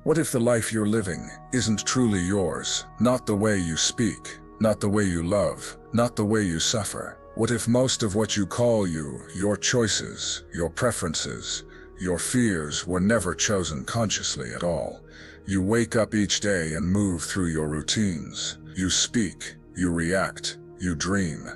What if the life you're living isn't truly yours? Not the way you speak, not the way you love, not the way you suffer. What if most of what you call you, your choices, your preferences, your fears were never chosen consciously at all? You wake up each day and move through your routines. You speak, you react, you dream,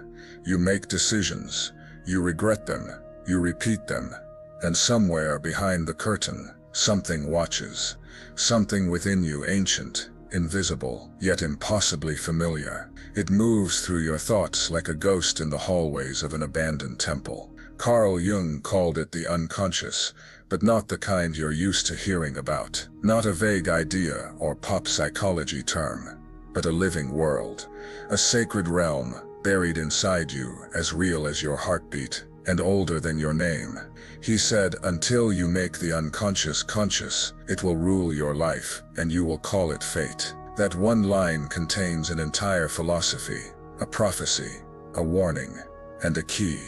you make decisions, you regret them, you repeat them. And somewhere behind the curtain, something watches. Something within you ancient, invisible, yet impossibly familiar. It moves through your thoughts like a ghost in the hallways of an abandoned temple. Carl Jung called it the unconscious, but not the kind you're used to hearing about. Not a vague idea or pop psychology term, but a living world. A sacred realm, buried inside you, as real as your heartbeat, and older than your name. He said, until you make the unconscious conscious, it will rule your life, and you will call it fate. That one line contains an entire philosophy, a prophecy, a warning, and a key.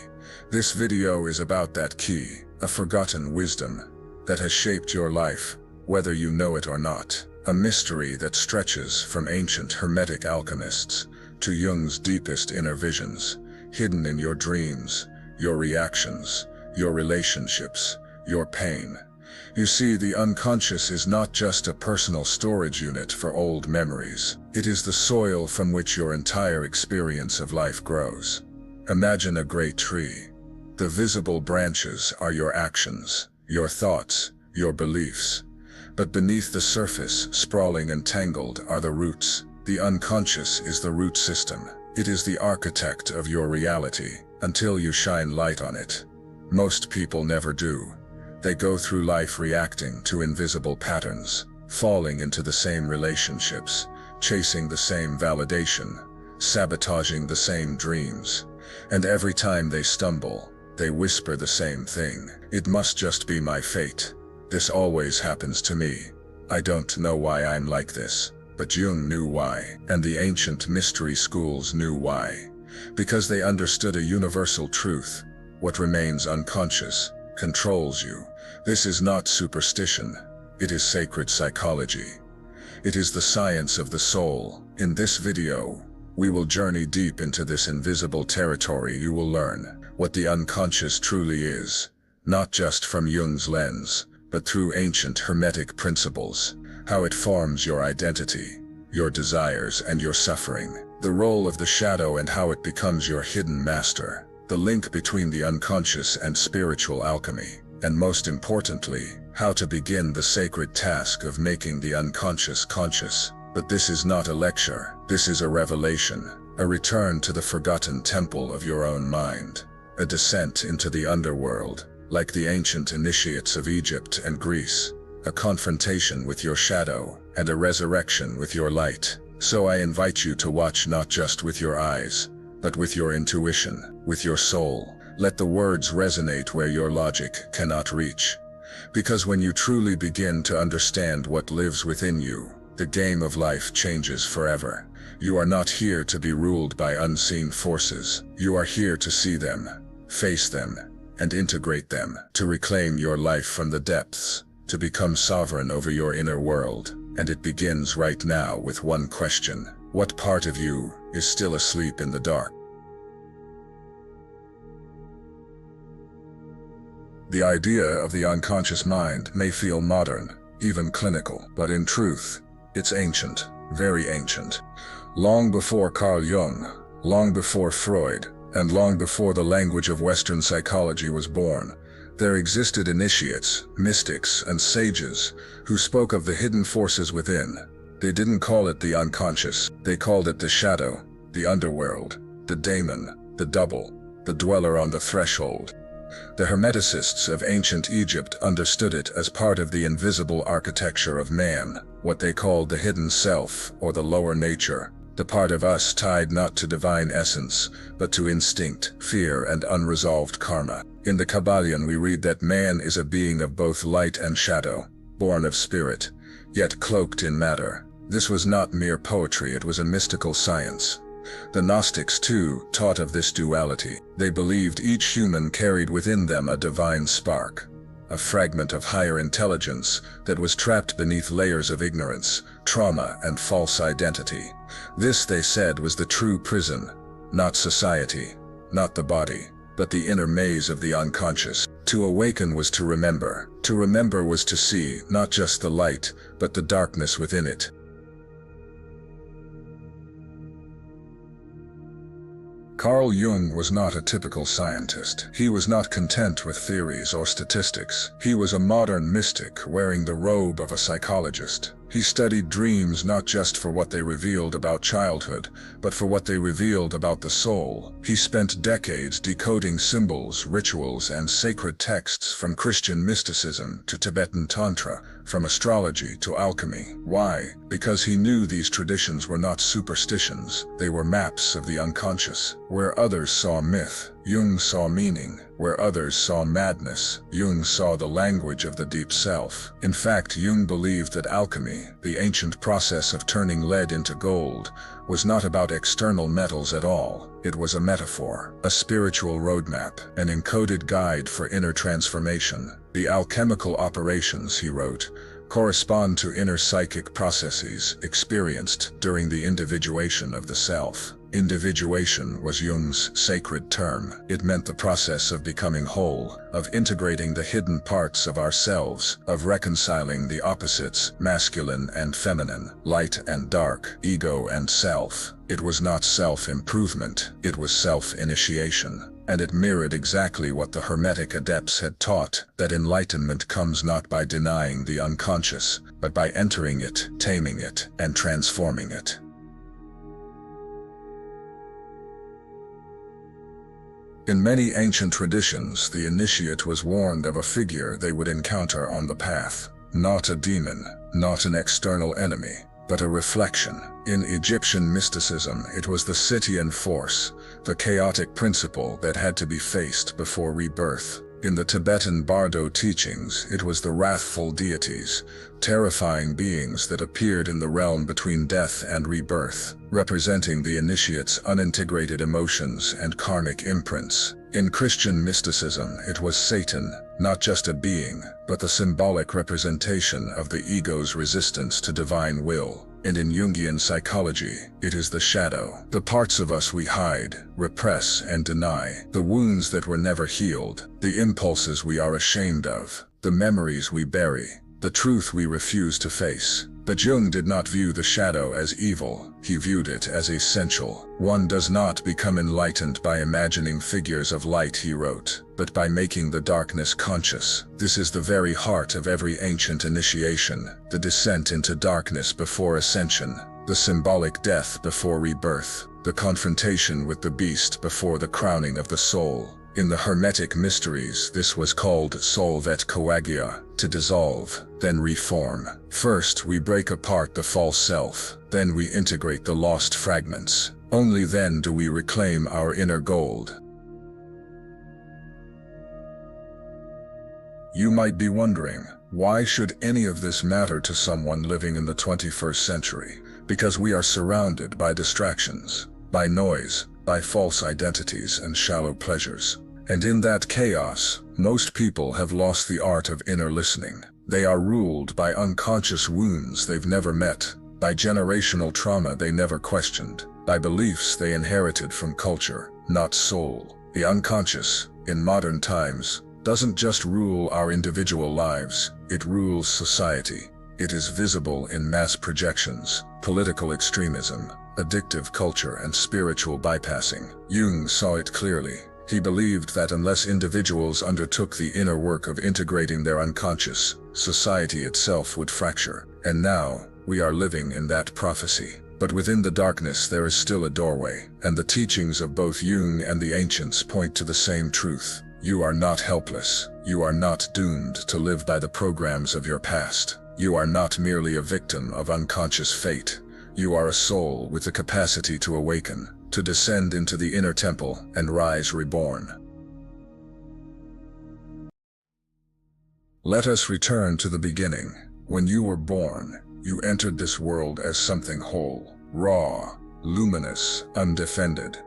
This video is about that key, a forgotten wisdom that has shaped your life, whether you know it or not. A mystery that stretches from ancient hermetic alchemists to Jung's deepest inner visions, hidden in your dreams, your reactions, your relationships, your pain. You see, the unconscious is not just a personal storage unit for old memories. It is the soil from which your entire experience of life grows. Imagine a great tree. The visible branches are your actions, your thoughts, your beliefs. But beneath the surface, sprawling and tangled, are the roots. The unconscious is the root system. It is the architect of your reality, until you shine light on it. Most people never do. They go through life reacting to invisible patterns, falling into the same relationships, chasing the same validation, sabotaging the same dreams. And every time they stumble, they whisper the same thing. It must just be my fate. This always happens to me. I don't know why I'm like this. But Jung knew why, and the ancient mystery schools knew why. Because they understood a universal truth. What remains unconscious controls you. This is not superstition. It is sacred psychology. It is the science of the soul. In this video, we will journey deep into this invisible territory. You will learn what the unconscious truly is, not just from Jung's lens, but through ancient hermetic principles. How it forms your identity, your desires, and your suffering. The role of the shadow and how it becomes your hidden master. The link between the unconscious and spiritual alchemy. And most importantly, how to begin the sacred task of making the unconscious conscious. But this is not a lecture. This is a revelation. A return to the forgotten temple of your own mind. A descent into the underworld, like the ancient initiates of Egypt and Greece. A confrontation with your shadow, and a resurrection with your light. So I invite you to watch not just with your eyes, but with your intuition, with your soul. Let the words resonate where your logic cannot reach. Because when you truly begin to understand what lives within you, the game of life changes forever. You are not here to be ruled by unseen forces. You are here to see them, face them, and integrate them. To reclaim your life from the depths. To become sovereign over your inner world. And it begins right now with one question. What part of you is still asleep in the dark? The idea of the unconscious mind may feel modern, even clinical, but in truth, it's ancient, very ancient. Long before Carl Jung, long before Freud, and long before the language of Western psychology was born, there existed initiates, mystics, and sages who spoke of the hidden forces within. They didn't call it the unconscious. They called it the shadow, the underworld, the daemon, the double, the dweller on the threshold. The Hermeticists of ancient Egypt understood it as part of the invisible architecture of man, what they called the hidden self, or the lower nature, the part of us tied not to divine essence, but to instinct, fear, and unresolved karma. In the Kabbalion we read that man is a being of both light and shadow, born of spirit, yet cloaked in matter. This was not mere poetry, it was a mystical science. The Gnostics, too, taught of this duality. They believed each human carried within them a divine spark, a fragment of higher intelligence that was trapped beneath layers of ignorance, trauma, and false identity. This, they said, was the true prison, not society, not the body, but the inner maze of the unconscious. To awaken was to remember. To remember was to see not just the light, but the darkness within it. Carl Jung was not a typical scientist. He was not content with theories or statistics. He was a modern mystic wearing the robe of a psychologist. He studied dreams not just for what they revealed about childhood, but for what they revealed about the soul. He spent decades decoding symbols, rituals, and sacred texts from Christian mysticism to Tibetan Tantra, from astrology to alchemy. Why? Because he knew these traditions were not superstitions, they were maps of the unconscious. Where others saw myth, Jung saw meaning. Where others saw madness, Jung saw the language of the deep self. In fact, Jung believed that alchemy, the ancient process of turning lead into gold, was not about external metals at all. It was a metaphor, a spiritual roadmap, an encoded guide for inner transformation. The alchemical operations, he wrote, correspond to inner psychic processes experienced during the individuation of the self. Individuation was Jung's sacred term. It meant the process of becoming whole, of integrating the hidden parts of ourselves, of reconciling the opposites, masculine and feminine, light and dark, ego and self. It was not self-improvement, it was self-initiation. And it mirrored exactly what the Hermetic adepts had taught, that enlightenment comes not by denying the unconscious, but by entering it, taming it, and transforming it. In many ancient traditions, the initiate was warned of a figure they would encounter on the path. Not a demon, not an external enemy, but a reflection. In Egyptian mysticism, it was the Scythian force, the chaotic principle that had to be faced before rebirth. In the Tibetan Bardo teachings, it was the wrathful deities, terrifying beings that appeared in the realm between death and rebirth, representing the initiate's unintegrated emotions and karmic imprints. In Christian mysticism, it was Satan, not just a being, but the symbolic representation of the ego's resistance to divine will. And in Jungian psychology, it is the shadow, the parts of us we hide, repress, and deny, the wounds that were never healed, the impulses we are ashamed of, the memories we bury, the truth we refuse to face. But Jung did not view the shadow as evil, he viewed it as essential. One does not become enlightened by imagining figures of light, he wrote, but by making the darkness conscious. This is the very heart of every ancient initiation, the descent into darkness before ascension, the symbolic death before rebirth, the confrontation with the beast before the crowning of the soul. In the Hermetic mysteries, this was called solvet coagia, to dissolve, then reform. First, we break apart the false self, then we integrate the lost fragments. Only then do we reclaim our inner gold. You might be wondering, why should any of this matter to someone living in the 21st century? Because we are surrounded by distractions, by noise, by false identities and shallow pleasures. And in that chaos, most people have lost the art of inner listening. They are ruled by unconscious wounds they've never met, by generational trauma they never questioned, by beliefs they inherited from culture, not soul. The unconscious, in modern times, doesn't just rule our individual lives, it rules society. It is visible in mass projections, political extremism, addictive culture, and spiritual bypassing. Jung saw it clearly. He believed that unless individuals undertook the inner work of integrating their unconscious, society itself would fracture. And now, we are living in that prophecy. But within the darkness there is still a doorway, and the teachings of both Jung and the ancients point to the same truth. You are not helpless. You are not doomed to live by the programs of your past. You are not merely a victim of unconscious fate. You are a soul with the capacity to awaken, to descend into the inner temple and rise reborn. Let us return to the beginning. When you were born, you entered this world as something whole, raw, luminous, undefended.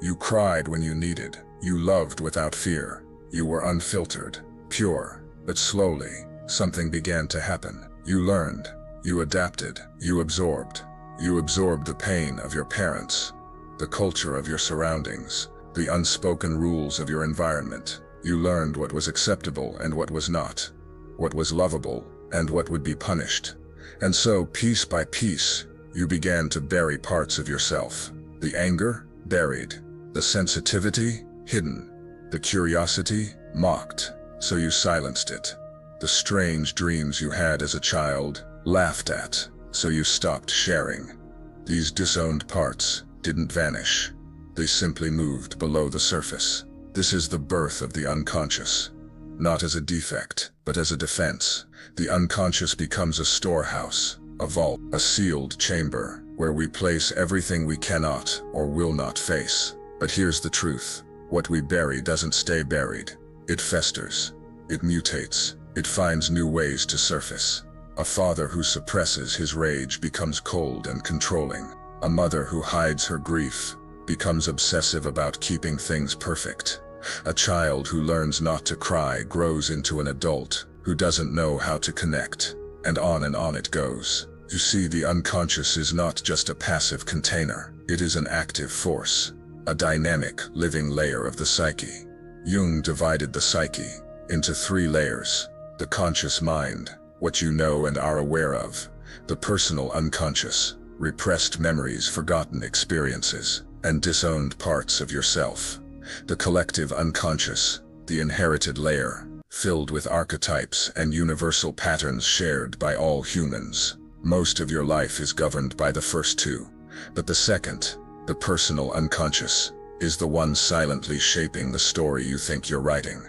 You cried when you needed. You loved without fear. You were unfiltered, pure, But slowly, something began to happen. You learned, you adapted, you absorbed. You absorbed the pain of your parents, the culture of your surroundings, the unspoken rules of your environment. You learned what was acceptable and what was not, what was lovable and what would be punished. And so, piece by piece, you began to bury parts of yourself. The anger, buried. The sensitivity, hidden. The curiosity, mocked. So you silenced it. The strange dreams you had as a child, laughed at. So you stopped sharing. These disowned parts didn't vanish. They simply moved below the surface. This is the birth of the unconscious. Not as a defect, but as a defense. The unconscious becomes a storehouse, a vault, a sealed chamber, where we place everything we cannot or will not face. But here's the truth. What we bury doesn't stay buried. It festers. It mutates. It finds new ways to surface. A father who suppresses his rage becomes cold and controlling. A mother who hides her grief becomes obsessive about keeping things perfect. A child who learns not to cry grows into an adult who doesn't know how to connect. And on it goes. You see, the unconscious is not just a passive container. It is an active force, a dynamic, living layer of the psyche. Jung divided the psyche into 3 layers. The conscious mind, what you know and are aware of. The personal unconscious, repressed memories, forgotten experiences, and disowned parts of yourself. The collective unconscious, the inherited layer, filled with archetypes and universal patterns shared by all humans. Most of your life is governed by the first 2, but the second, the personal unconscious, is the one silently shaping the story you think you're writing.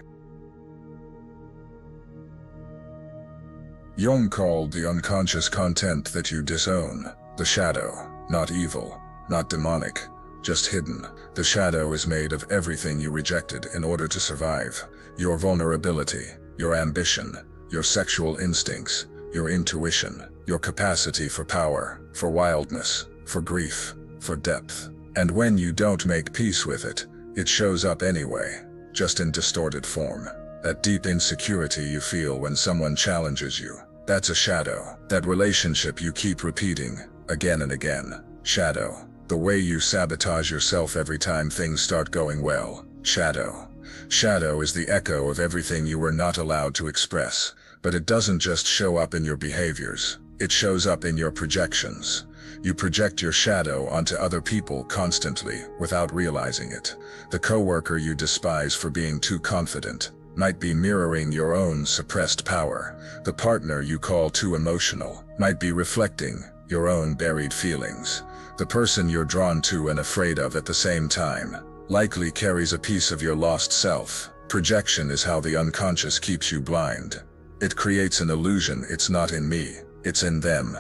Jung called the unconscious content that you disown the shadow, not evil, not demonic, just hidden. The shadow is made of everything you rejected in order to survive. Your vulnerability, your ambition, your sexual instincts, your intuition, your capacity for power, for wildness, for grief, for depth. And when you don't make peace with it, it shows up anyway, just in distorted form. That deep insecurity you feel when someone challenges you, that's a shadow. That relationship you keep repeating, again and again, shadow. The way you sabotage yourself every time things start going well, shadow. Shadow is the echo of everything you were not allowed to express. But it doesn't just show up in your behaviors, it shows up in your projections. You project your shadow onto other people constantly, without realizing it. The coworker you despise for being too confident might be mirroring your own suppressed power. The partner you call too emotional might be reflecting your own buried feelings. The person you're drawn to and afraid of at the same time likely carries a piece of your lost self. Projection is how the unconscious keeps you blind. It creates an illusion it's not in me, it's in them.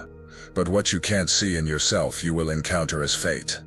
But what you can't see in yourself you will encounter as fate.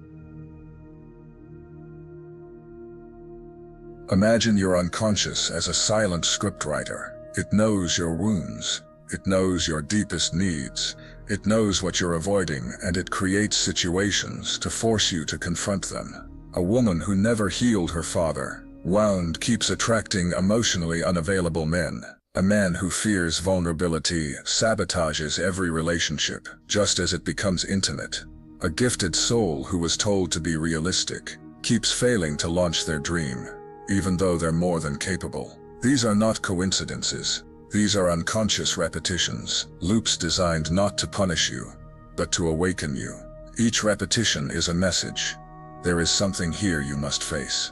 Imagine your unconscious as a silent scriptwriter. It knows your wounds. It knows your deepest needs. It knows what you're avoiding, and it creates situations to force you to confront them. A woman who never healed her father, wound, keeps attracting emotionally unavailable men. A man who fears vulnerability sabotages every relationship just as it becomes intimate. A gifted soul who was told to be realistic keeps failing to launch their dream, even though they're more than capable. These are not coincidences. These are unconscious repetitions, loops designed not to punish you, but to awaken you. Each repetition is a message. There is something here you must face.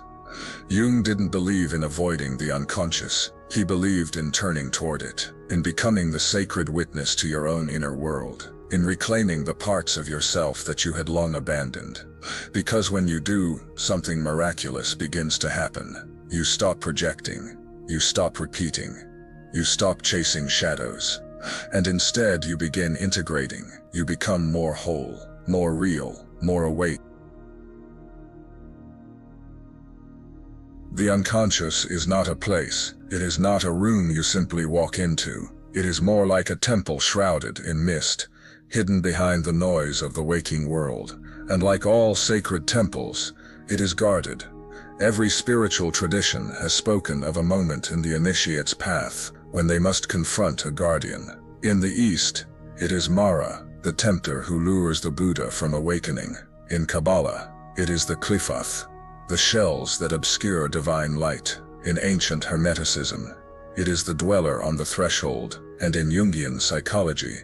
Jung didn't believe in avoiding the unconscious. He believed in turning toward it, in becoming the sacred witness to your own inner world, in reclaiming the parts of yourself that you had long abandoned. Because when you do, something miraculous begins to happen. You stop projecting, you stop repeating, you stop chasing shadows, and instead you begin integrating. You become more whole, more real, more awake. The unconscious is not a place. It is not a room you simply walk into. It is more like a temple shrouded in mist, hidden behind the noise of the waking world. And like all sacred temples, it is guarded. Every spiritual tradition has spoken of a moment in the initiate's path when they must confront a guardian. In the East, it is Mara, the tempter who lures the Buddha from awakening. In Kabbalah, it is the Qliphoth, the shells that obscure divine light. In ancient Hermeticism, it is the dweller on the threshold, and in Jungian psychology,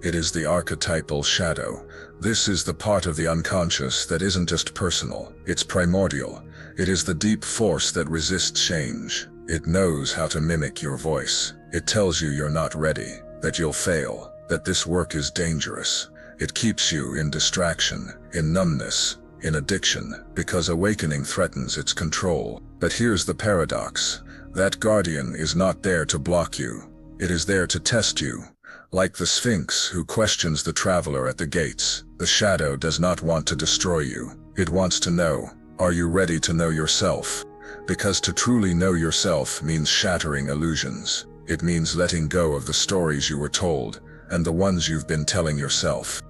it is the archetypal shadow. This is the part of the unconscious that isn't just personal, it's primordial. It is the deep force that resists change. It knows how to mimic your voice. It tells you you're not ready, that you'll fail, that this work is dangerous. It keeps you in distraction, in numbness, in addiction, because awakening threatens its control. But here's the paradox. That guardian is not there to block you. It is there to test you. Like the Sphinx who questions the traveler at the gates, the shadow does not want to destroy you. It wants to know, are you ready to know yourself? Because to truly know yourself means shattering illusions. It means letting go of the stories you were told, and the ones you've been telling yourself.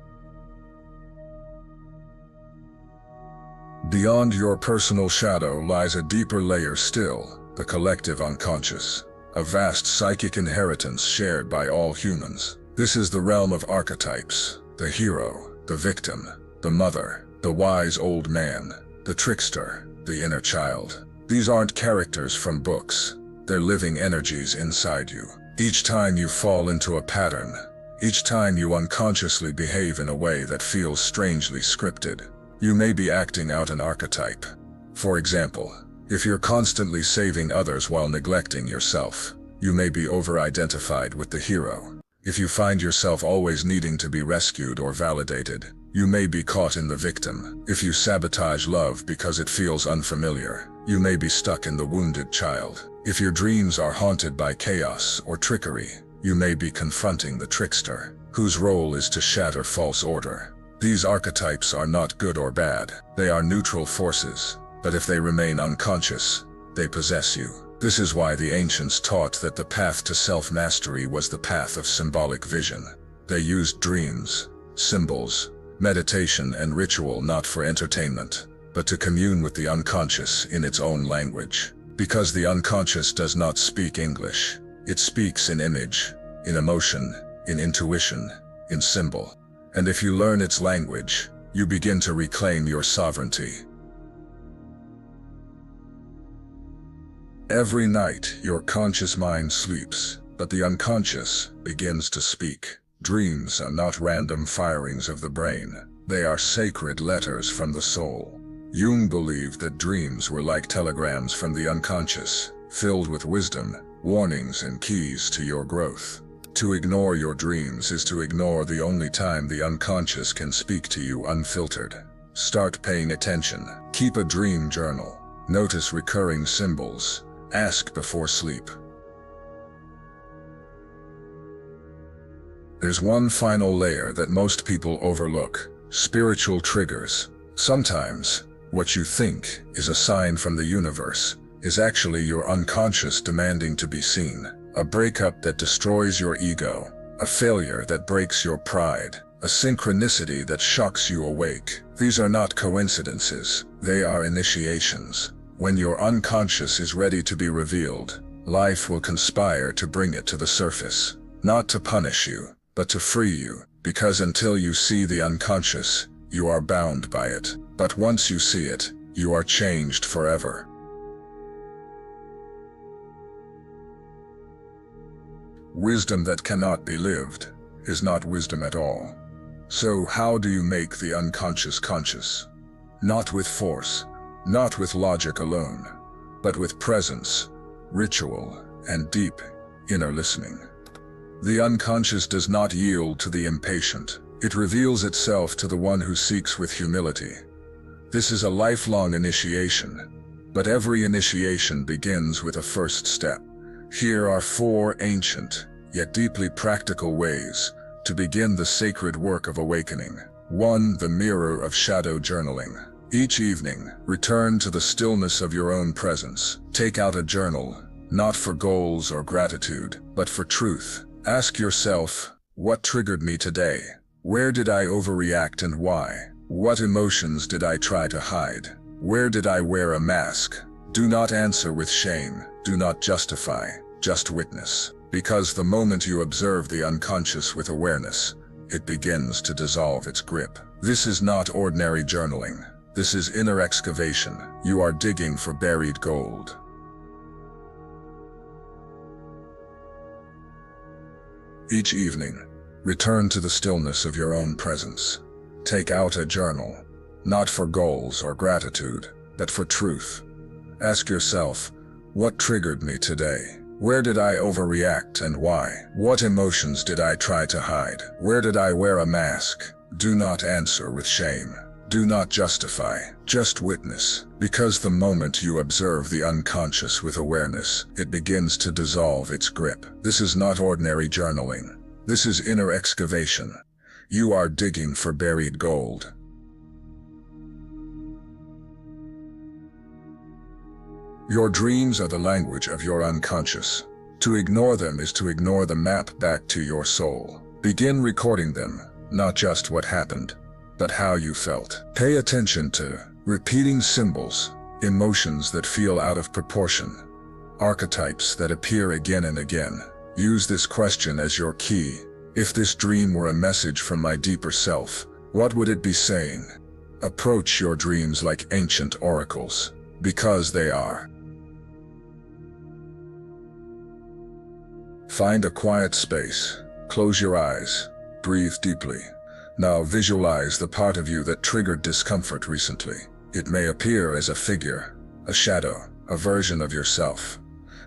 Beyond your personal shadow lies a deeper layer still, the collective unconscious, a vast psychic inheritance shared by all humans. This is the realm of archetypes, the hero, the victim, the mother, the wise old man, the trickster, the inner child. These aren't characters from books, they're living energies inside you. Each time you fall into a pattern, each time you unconsciously behave in a way that feels strangely scripted, you may be acting out an archetype. For example, if you're constantly saving others while neglecting yourself, you may be over-identified with the hero. If you find yourself always needing to be rescued or validated, you may be caught in the victim. If you sabotage love because it feels unfamiliar, you may be stuck in the wounded child. If your dreams are haunted by chaos or trickery, you may be confronting the trickster, whose role is to shatter false order. These archetypes are not good or bad. They are neutral forces, but if they remain unconscious, they possess you. This is why the ancients taught that the path to self-mastery was the path of symbolic vision. They used dreams, symbols, meditation and ritual not for entertainment, but to commune with the unconscious in its own language. Because the unconscious does not speak English, it speaks in image, in emotion, in intuition, in symbol. And if you learn its language, you begin to reclaim your sovereignty. Every night, your conscious mind sleeps, but the unconscious begins to speak. Dreams are not random firings of the brain. They are sacred letters from the soul. Jung believed that dreams were like telegrams from the unconscious, filled with wisdom, warnings and keys to your growth. To ignore your dreams is to ignore the only time the unconscious can speak to you unfiltered. Start paying attention. Keep a dream journal. Notice recurring symbols. Ask before sleep. There's one final layer that most people overlook: spiritual triggers. Sometimes, what you think is a sign from the universe is actually your unconscious demanding to be seen. A breakup that destroys your ego, a failure that breaks your pride, a synchronicity that shocks you awake. These are not coincidences, they are initiations. When your unconscious is ready to be revealed, life will conspire to bring it to the surface. Not to punish you, but to free you, because until you see the unconscious, you are bound by it. But once you see it, you are changed forever. Wisdom that cannot be lived is not wisdom at all. So how do you make the unconscious conscious? Not with force, not with logic alone, but with presence, ritual, and deep inner listening. The unconscious does not yield to the impatient. It reveals itself to the one who seeks with humility. This is a lifelong initiation, but every initiation begins with a first step. Here are 4 ancient, yet deeply practical ways to begin the sacred work of awakening. 1. The mirror of shadow journaling. Each evening, return to the stillness of your own presence. Take out a journal, not for goals or gratitude, but for truth. Ask yourself, what triggered me today? Where did I overreact and why? What emotions did I try to hide? Where did I wear a mask? Do not answer with shame. Do not justify. Just witness. Because the moment you observe the unconscious with awareness, it begins to dissolve its grip. This is not ordinary journaling. This is inner excavation. You are digging for buried gold. Each evening, return to the stillness of your own presence. Take out a journal, not for goals or gratitude, but for truth. Ask yourself, what triggered me today? Where did I overreact and why? What emotions did I try to hide? Where did I wear a mask? Do not answer with shame. Do not justify, just witness. Because the moment you observe the unconscious with awareness, it begins to dissolve its grip. This is not ordinary journaling. This is inner excavation. You are digging for buried gold. Your dreams are the language of your unconscious. To ignore them is to ignore the map back to your soul. Begin recording them, not just what happened, but how you felt. Pay attention to repeating symbols, emotions that feel out of proportion, archetypes that appear again and again. Use this question as your key. If this dream were a message from my deeper self, what would it be saying? Approach your dreams like ancient oracles, because they are. Find a quiet space, close your eyes, breathe deeply. Now visualize the part of you that triggered discomfort recently. It may appear as a figure, a shadow, a version of yourself.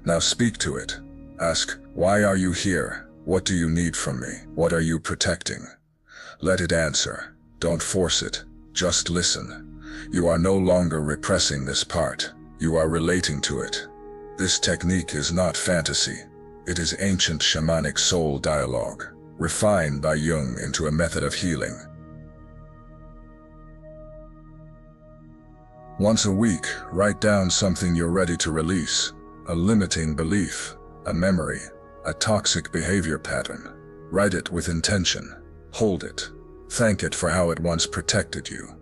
Now speak to it. Ask, why are you here? What do you need from me? What are you protecting? Let it answer. Don't force it. Just listen. You are no longer repressing this part. You are relating to it. This technique is not fantasy. It is ancient shamanic soul dialogue, refined by Jung into a method of healing. Once a week, write down something you're ready to release, a limiting belief, a memory, a toxic behavior pattern. Write it with intention. Hold it. Thank it for how it once protected you.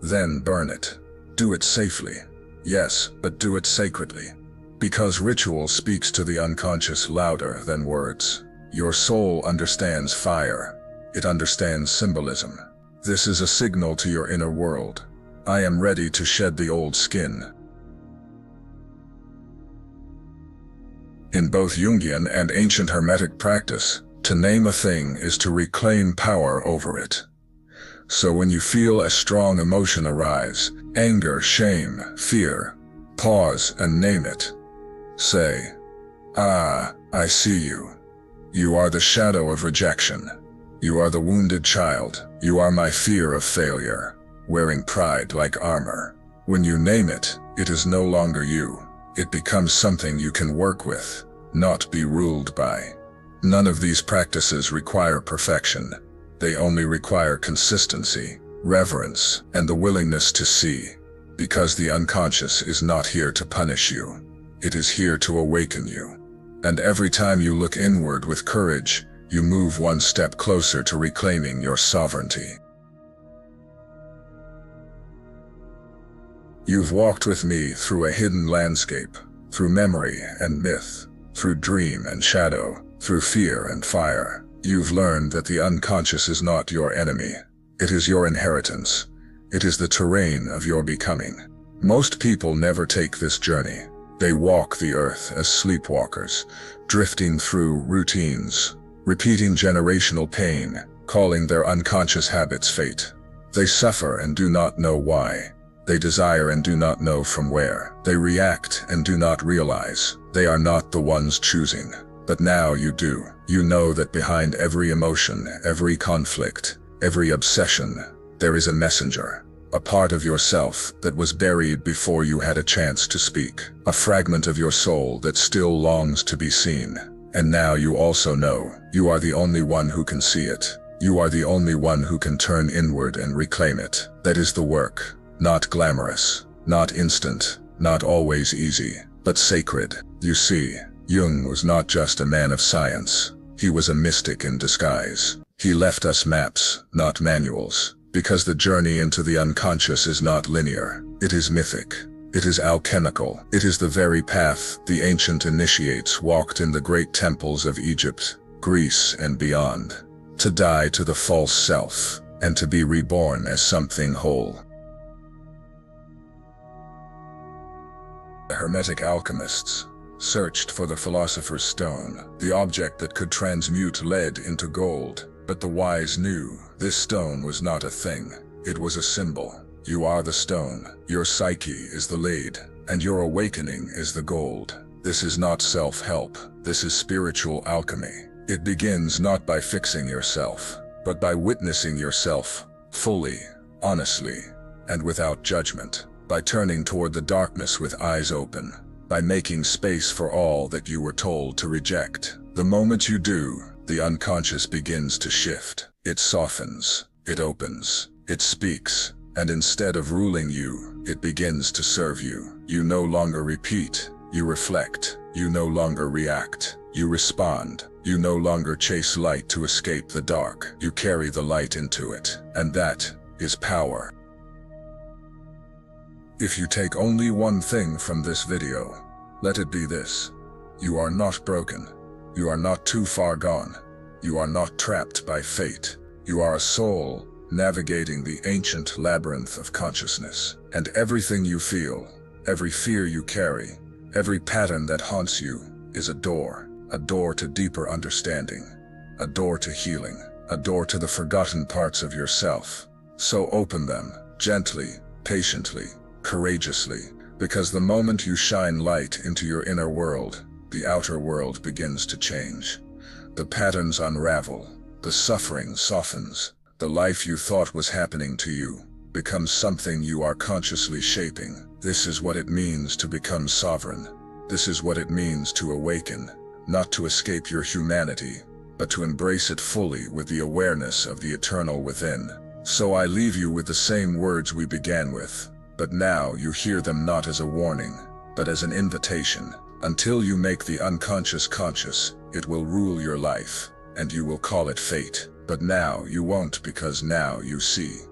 Then burn it. Do it safely. Yes, but do it sacredly. Because ritual speaks to the unconscious louder than words. Your soul understands fire. It understands symbolism. This is a signal to your inner world. I am ready to shed the old skin. In both Jungian and ancient Hermetic practice, to name a thing is to reclaim power over it. So when you feel a strong emotion arise, anger, shame, fear, pause and name it. Say, "Ah, I see you. You are the shadow of rejection. You are the wounded child. You are my fear of failure, wearing pride like armor." When you name it, it is no longer you. It becomes something you can work with, not be ruled by. None of these practices require perfection. They only require consistency, reverence, and the willingness to see. Because the unconscious is not here to punish you. It is here to awaken you. And every time you look inward with courage, you move one step closer to reclaiming your sovereignty. You've walked with me through a hidden landscape, through memory and myth, through dream and shadow, through fear and fire. You've learned that the unconscious is not your enemy. It is your inheritance. It is the terrain of your becoming. Most people never take this journey. They walk the earth as sleepwalkers, drifting through routines, repeating generational pain, calling their unconscious habits fate. They suffer and do not know why. They desire and do not know from where. They react and do not realize. They are not the ones choosing. But now you do. You know that behind every emotion, every conflict, every obsession, there is a messenger. A part of yourself that was buried before you had a chance to speak. A fragment of your soul that still longs to be seen. And now you also know, you are the only one who can see it. You are the only one who can turn inward and reclaim it. That is the work. Not glamorous, not instant, not always easy, but sacred. You see, Jung was not just a man of science. He was a mystic in disguise. He left us maps, not manuals. Because the journey into the unconscious is not linear, it is mythic. It is alchemical. It is the very path the ancient initiates walked in the great temples of Egypt, Greece, and beyond. To die to the false self, and to be reborn as something whole. The Hermetic alchemists searched for the philosopher's stone, the object that could transmute lead into gold. But the wise knew this stone was not a thing, it was a symbol. You are the stone, your psyche is the lead, and your awakening is the gold. This is not self-help, this is spiritual alchemy. It begins not by fixing yourself, but by witnessing yourself fully, honestly, and without judgment. By turning toward the darkness with eyes open, by making space for all that you were told to reject. The moment you do, the unconscious begins to shift. It softens, it opens, it speaks, and instead of ruling you, it begins to serve you. You no longer repeat, you reflect. You no longer react, you respond. You no longer chase light to escape the dark. You carry the light into it, and that is power. If you take only one thing from this video, let it be this. You are not broken. You are not too far gone. You are not trapped by fate. You are a soul navigating the ancient labyrinth of consciousness. And everything you feel, every fear you carry, every pattern that haunts you is a door to deeper understanding, a door to healing, a door to the forgotten parts of yourself. So open them, gently, patiently, courageously, because the moment you shine light into your inner world, the outer world begins to change. The patterns unravel, the suffering softens, the life you thought was happening to you becomes something you are consciously shaping. This is what it means to become sovereign. This is what it means to awaken, not to escape your humanity, but to embrace it fully with the awareness of the eternal within. So I leave you with the same words we began with, but now you hear them not as a warning, but as an invitation. Until you make the unconscious conscious, it will rule your life, and you will call it fate. But now you won't, because now you see.